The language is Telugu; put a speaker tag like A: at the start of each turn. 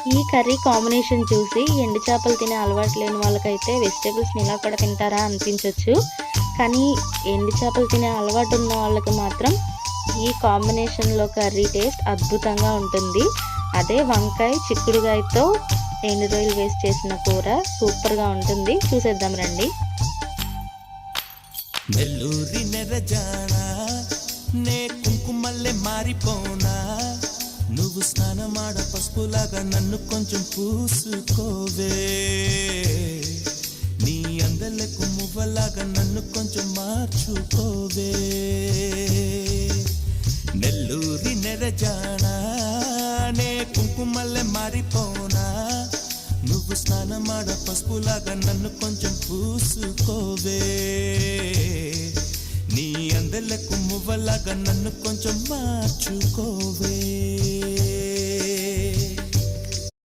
A: ఈ కర్రీ కాంబినేషన్ చూసి ఎండు చేపలు తినే అలవాటు లేని వాళ్ళకైతే వెజిటేబుల్స్ని ఇలా కూడా తింటారా అనిపించవచ్చు. కానీ ఎండు చేపలు తినే అలవాటు ఉన్న వాళ్ళకి మాత్రం ఈ కాంబినేషన్లో కర్రీ టేస్ట్ అద్భుతంగా ఉంటుంది. అదే వంకాయ చిక్కుడుగాయతో ఎండు రొయ్యలు వేసి చేసిన కూర సూపర్గా ఉంటుంది. చూసేద్దాం రండి.
B: నెల్లూరి నెరజానా నే కుంకుమల్లె మారిపోనా, నువ్వు స్నానమాడ పసుపులాగా నన్ను కొంచెం పూసుకోవే, నీ అందలకు మువ్వలాగా నన్ను కొంచెం మార్చుకోవే. నెల్లూరి నెరజానా నే కుంకుమల్లె మారిపోనా, నువ్వు స్నానమాడ పసుపులాగా నన్ను కొంచెం పూసుకోవే, నీ అందలకు మువ్వలాగా నన్ను కొంచెం మార్చుకోవే.